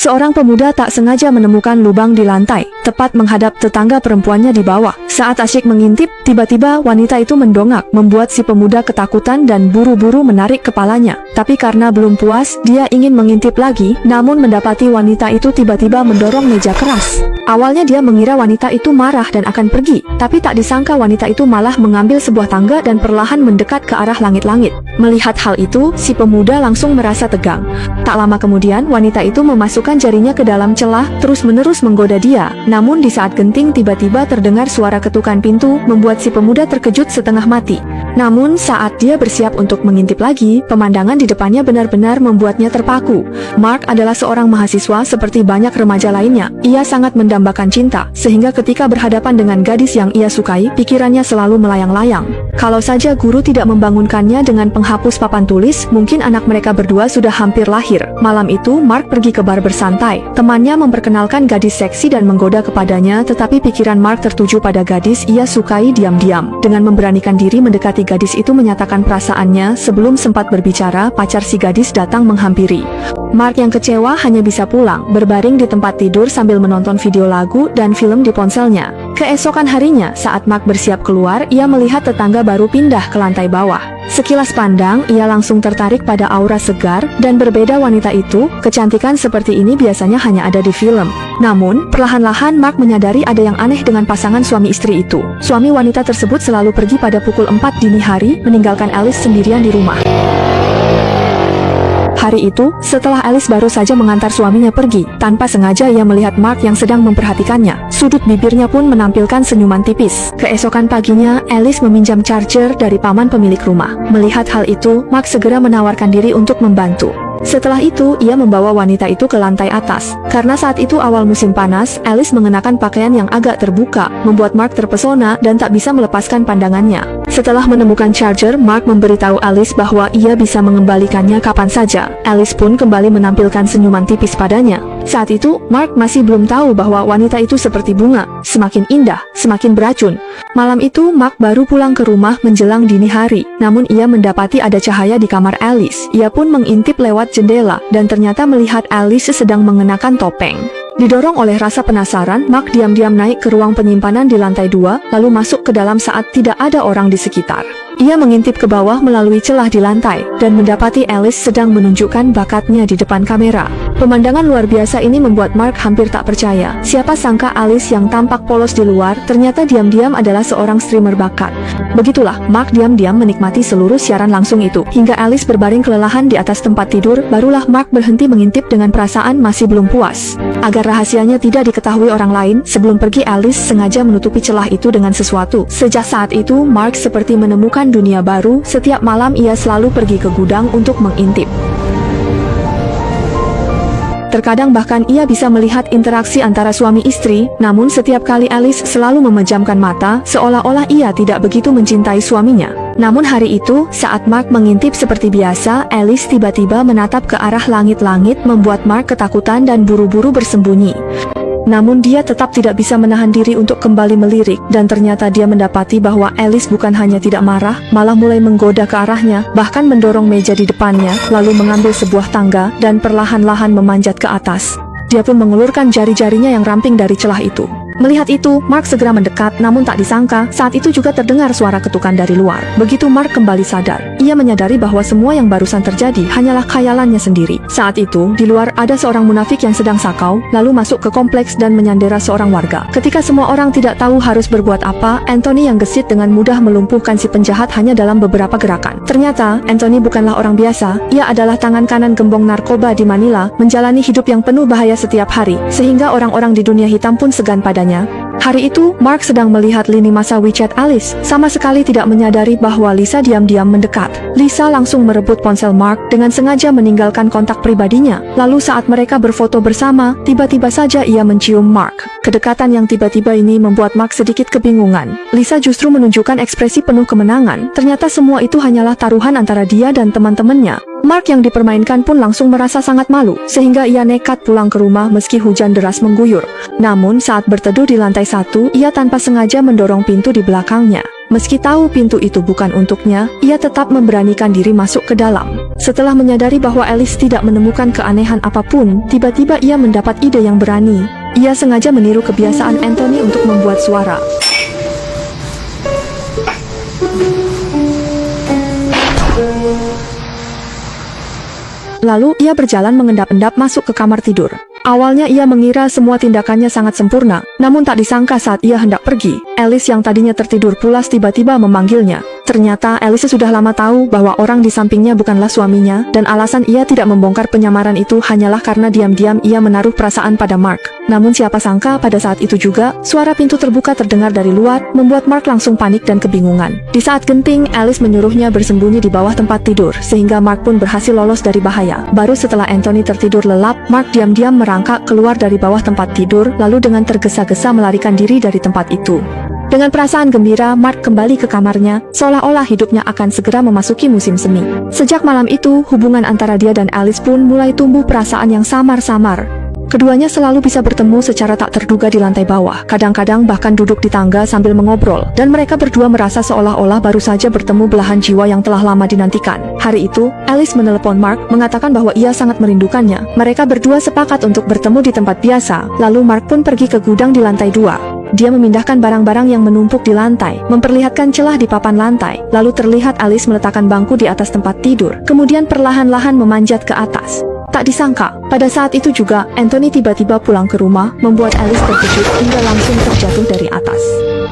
Seorang pemuda tak sengaja menemukan lubang di lantai, tepat menghadap tetangga perempuannya di bawah. Saat asyik mengintip, tiba-tiba wanita itu mendongak, membuat si pemuda ketakutan dan buru-buru menarik kepalanya. Tapi karena belum puas, dia ingin mengintip lagi, namun mendapati wanita itu tiba-tiba mendorong meja keras. Awalnya dia mengira wanita itu marah dan akan pergi, tapi tak disangka wanita itu malah mengambil sebuah tangga dan perlahan mendekat ke arah langit-langit. Melihat hal itu, si pemuda langsung merasa tegang. Tak lama kemudian, wanita itu memasukkan jarinya ke dalam celah, terus-menerus menggoda dia. Namun di saat genting tiba-tiba terdengar suara ketukan pintu, membuat si pemuda terkejut setengah mati. Namun saat dia bersiap untuk mengintip lagi, pemandangan di depannya benar-benar membuatnya terpaku. Mark adalah seorang mahasiswa seperti banyak remaja lainnya. Ia sangat mendambakan cinta, sehingga ketika berhadapan dengan gadis yang ia sukai, pikirannya selalu melayang-layang. Kalau saja guru tidak membangunkannya dengan penghapus papan tulis, mungkin anak mereka berdua sudah hampir lahir. Malam itu, Mark pergi ke bar bersantai. Temannya memperkenalkan gadis seksi dan menggoda kepadanya, tetapi pikiran Mark tertuju pada gadis ia sukai diam-diam. Dengan memberanikan diri mendekati gadis itu menyatakan perasaannya, sebelum sempat berbicara, pacar si gadis datang menghampiri. Mark yang kecewa hanya bisa pulang, berbaring di tempat tidur sambil menonton video lagu dan film di ponselnya. Keesokan harinya, saat Mark bersiap keluar, ia melihat tetangga baru pindah ke lantai bawah. Sekilas pandang, ia langsung tertarik pada aura segar dan berbeda wanita itu. Kecantikan seperti ini biasanya hanya ada di film. Namun, perlahan-lahan Mark menyadari ada yang aneh dengan pasangan suami istri itu. Suami wanita tersebut selalu pergi pada pukul 4 dini hari, meninggalkan Alice sendirian di rumah. Hari itu, setelah Alice baru saja mengantar suaminya pergi, tanpa sengaja ia melihat Mark yang sedang memperhatikannya. Sudut bibirnya pun menampilkan senyuman tipis. Keesokan paginya, Alice meminjam charger dari paman pemilik rumah. Melihat hal itu, Mark segera menawarkan diri untuk membantu. Setelah itu, ia membawa wanita itu ke lantai atas. Karena saat itu awal musim panas, Alice mengenakan pakaian yang agak terbuka, membuat Mark terpesona dan tak bisa melepaskan pandangannya. Setelah menemukan charger, Mark memberitahu Alice bahwa ia bisa mengembalikannya kapan saja. Alice pun kembali menampilkan senyuman tipis padanya. Saat itu, Mark masih belum tahu bahwa wanita itu seperti bunga, semakin indah, semakin beracun. Malam itu, Mark baru pulang ke rumah menjelang dini hari. Namun ia mendapati ada cahaya di kamar Alice. Ia pun mengintip lewat jendela, dan ternyata melihat Alice sedang mengenakan topeng. Didorong oleh rasa penasaran, Mark diam-diam naik ke ruang penyimpanan di lantai 2, lalu masuk ke dalam saat tidak ada orang di sekitar. Ia mengintip ke bawah melalui celah di lantai, dan mendapati Alice sedang menunjukkan bakatnya di depan kamera. Pemandangan luar biasa ini membuat Mark hampir tak percaya. Siapa sangka Alice yang tampak polos di luar, ternyata diam-diam adalah seorang streamer bakat. Begitulah, Mark diam-diam menikmati seluruh siaran langsung itu. Hingga Alice berbaring kelelahan di atas tempat tidur, barulah Mark berhenti mengintip dengan perasaan masih belum puas. Agar rahasianya tidak diketahui orang lain, sebelum pergi Alice sengaja menutupi celah itu dengan sesuatu. Sejak saat itu, Mark seperti menemukan dunia baru. Setiap malam ia selalu pergi ke gudang untuk mengintip. Terkadang bahkan ia bisa melihat interaksi antara suami istri, namun setiap kali Alice selalu memejamkan mata, seolah-olah ia tidak begitu mencintai suaminya. Namun hari itu, saat Mark mengintip seperti biasa, Alice tiba-tiba menatap ke arah langit-langit, membuat Mark ketakutan dan buru-buru bersembunyi. Namun dia tetap tidak bisa menahan diri untuk kembali melirik, dan ternyata dia mendapati bahwa Alice bukan hanya tidak marah, malah mulai menggoda ke arahnya, bahkan mendorong meja di depannya, lalu mengambil sebuah tangga, dan perlahan-lahan memanjat ke atas. Dia pun mengulurkan jari-jarinya yang ramping dari celah itu. Melihat itu, Mark segera mendekat, namun tak disangka, saat itu juga terdengar suara ketukan dari luar. Begitu Mark kembali sadar, ia menyadari bahwa semua yang barusan terjadi hanyalah khayalannya sendiri. Saat itu, di luar ada seorang munafik yang sedang sakau, lalu masuk ke kompleks dan menyandera seorang warga. Ketika semua orang tidak tahu harus berbuat apa, Anthony yang gesit dengan mudah melumpuhkan si penjahat hanya dalam beberapa gerakan. Ternyata, Anthony bukanlah orang biasa, ia adalah tangan kanan gembong narkoba di Manila, menjalani hidup yang penuh bahaya setiap hari, sehingga orang-orang di dunia hitam pun segan padanya. Hari itu, Mark sedang melihat lini masa WeChat Alice, sama sekali tidak menyadari bahwa Lisa diam-diam mendekat. Lisa langsung merebut ponsel Mark dengan sengaja meninggalkan kontak pribadinya. Lalu saat mereka berfoto bersama, tiba-tiba saja ia mencium Mark. Kedekatan yang tiba-tiba ini membuat Mark sedikit kebingungan. Lisa justru menunjukkan ekspresi penuh kemenangan. Ternyata semua itu hanyalah taruhan antara dia dan teman-temannya. Mark yang dipermainkan pun langsung merasa sangat malu, sehingga ia nekat pulang ke rumah meski hujan deras mengguyur. Namun saat berteduh di lantai 1, ia tanpa sengaja mendorong pintu di belakangnya. Meski tahu pintu itu bukan untuknya, ia tetap memberanikan diri masuk ke dalam. Setelah menyadari bahwa Alice tidak menemukan keanehan apapun, tiba-tiba ia mendapat ide yang berani. Ia sengaja meniru kebiasaan Anthony untuk membuat suara. Lalu ia berjalan mengendap-endap masuk ke kamar tidur. Awalnya ia mengira semua tindakannya sangat sempurna, namun tak disangka saat ia hendak pergi, Alice yang tadinya tertidur pulas tiba-tiba memanggilnya. Ternyata Alice sudah lama tahu bahwa orang di sampingnya bukanlah suaminya, dan alasan ia tidak membongkar penyamaran itu hanyalah karena diam-diam ia menaruh perasaan pada Mark. Namun siapa sangka pada saat itu juga, suara pintu terbuka terdengar dari luar, membuat Mark langsung panik dan kebingungan. Di saat genting, Alice menyuruhnya bersembunyi di bawah tempat tidur, sehingga Mark pun berhasil lolos dari bahaya. Baru setelah Anthony tertidur lelap, Mark diam-diam merangkak keluar dari bawah tempat tidur, lalu dengan tergesa-gesa melarikan diri dari tempat itu. Dengan perasaan gembira, Mark kembali ke kamarnya, seolah-olah hidupnya akan segera memasuki musim semi. Sejak malam itu, hubungan antara dia dan Alice pun mulai tumbuh perasaan yang samar-samar. Keduanya selalu bisa bertemu secara tak terduga di lantai bawah, kadang-kadang bahkan duduk di tangga sambil mengobrol, dan mereka berdua merasa seolah-olah baru saja bertemu belahan jiwa yang telah lama dinantikan. Hari itu, Alice menelepon Mark, mengatakan bahwa ia sangat merindukannya. Mereka berdua sepakat untuk bertemu di tempat biasa, lalu Mark pun pergi ke gudang di lantai 2. Dia memindahkan barang-barang yang menumpuk di lantai, memperlihatkan celah di papan lantai, lalu terlihat Alice meletakkan bangku di atas tempat tidur, kemudian perlahan-lahan memanjat ke atas. Tak disangka, pada saat itu juga, Anthony tiba-tiba pulang ke rumah, membuat Alice terkejut hingga langsung terjatuh dari atas.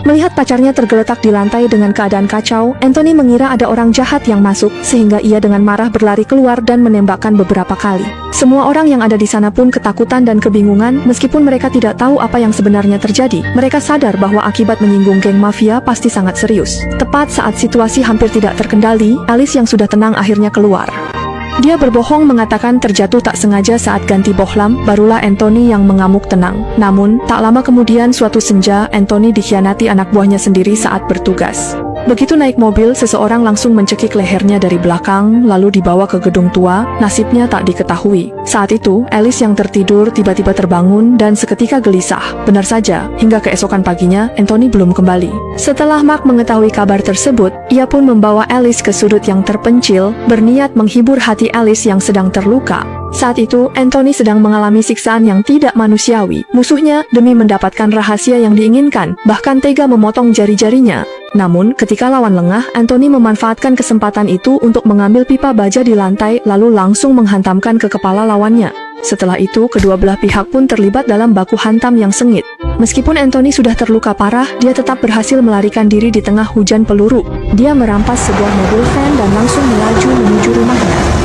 Melihat pacarnya tergeletak di lantai dengan keadaan kacau, Anthony mengira ada orang jahat yang masuk, sehingga ia dengan marah berlari keluar dan menembakkan beberapa kali. Semua orang yang ada di sana pun ketakutan dan kebingungan, meskipun mereka tidak tahu apa yang sebenarnya terjadi. Mereka sadar bahwa akibat menyinggung geng mafia pasti sangat serius. Tepat saat situasi hampir tidak terkendali, Alice yang sudah tenang akhirnya keluar. Dia berbohong mengatakan terjatuh tak sengaja saat ganti bohlam, barulah Anthony yang mengamuk tenang. Namun, tak lama kemudian suatu senja, Anthony dikhianati anak buahnya sendiri saat bertugas. Begitu naik mobil, seseorang langsung mencekik lehernya dari belakang, lalu dibawa ke gedung tua, nasibnya tak diketahui. Saat itu, Alice yang tertidur tiba-tiba terbangun dan seketika gelisah. Benar saja, hingga keesokan paginya, Anthony belum kembali. Setelah Mark mengetahui kabar tersebut, ia pun membawa Alice ke sudut yang terpencil, berniat menghibur hati Alice yang sedang terluka. Saat itu, Anthony sedang mengalami siksaan yang tidak manusiawi. Musuhnya, demi mendapatkan rahasia yang diinginkan, bahkan tega memotong jari-jarinya. Namun, ketika lawan lengah, Anthony memanfaatkan kesempatan itu untuk mengambil pipa baja di lantai, lalu langsung menghantamkan ke kepala lawannya. Setelah itu, kedua belah pihak pun terlibat dalam baku hantam yang sengit. Meskipun Anthony sudah terluka parah, dia tetap berhasil melarikan diri di tengah hujan peluru. Dia merampas sebuah mobil van dan langsung melaju menuju rumahnya.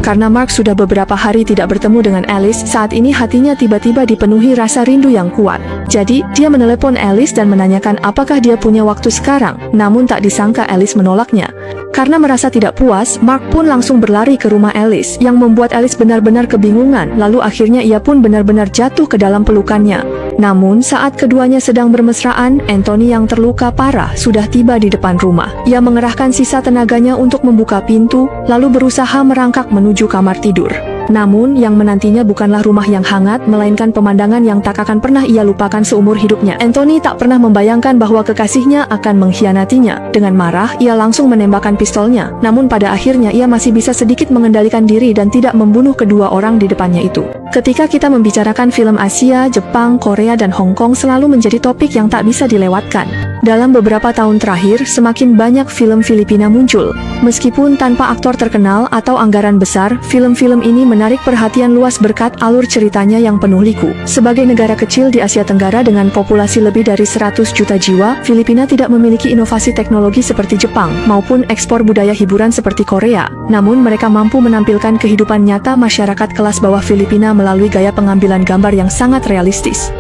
Karena Mark sudah beberapa hari tidak bertemu dengan Alice, saat ini hatinya tiba-tiba dipenuhi rasa rindu yang kuat. Jadi, dia menelepon Alice dan menanyakan apakah dia punya waktu sekarang, namun tak disangka Alice menolaknya. Karena merasa tidak puas, Mark pun langsung berlari ke rumah Alice, yang membuat Alice benar-benar kebingungan, lalu akhirnya ia pun benar-benar jatuh ke dalam pelukannya. Namun, saat keduanya sedang bermesraan, Anthony yang terluka parah sudah tiba di depan rumah. Ia mengerahkan sisa tenaganya untuk membuka pintu, lalu berusaha merangkak menuju kamar tidur. Namun, yang menantinya bukanlah rumah yang hangat, melainkan pemandangan yang tak akan pernah ia lupakan seumur hidupnya. Anthony tak pernah membayangkan bahwa kekasihnya akan mengkhianatinya. Dengan marah, ia langsung menembakkan pistolnya. Namun pada akhirnya ia masih bisa sedikit mengendalikan diri dan tidak membunuh kedua orang di depannya itu. Ketika kita membicarakan film Asia, Jepang, Korea, dan Hong Kong selalu menjadi topik yang tak bisa dilewatkan. Dalam beberapa tahun terakhir, semakin banyak film Filipina muncul. Meskipun tanpa aktor terkenal atau anggaran besar, film-film ini menarik perhatian luas berkat alur ceritanya yang penuh liku. Sebagai negara kecil di Asia Tenggara dengan populasi lebih dari 100 juta jiwa, Filipina tidak memiliki inovasi teknologi seperti Jepang, maupun ekspor budaya hiburan seperti Korea. Namun mereka mampu menampilkan kehidupan nyata masyarakat kelas bawah Filipina melalui gaya pengambilan gambar yang sangat realistis.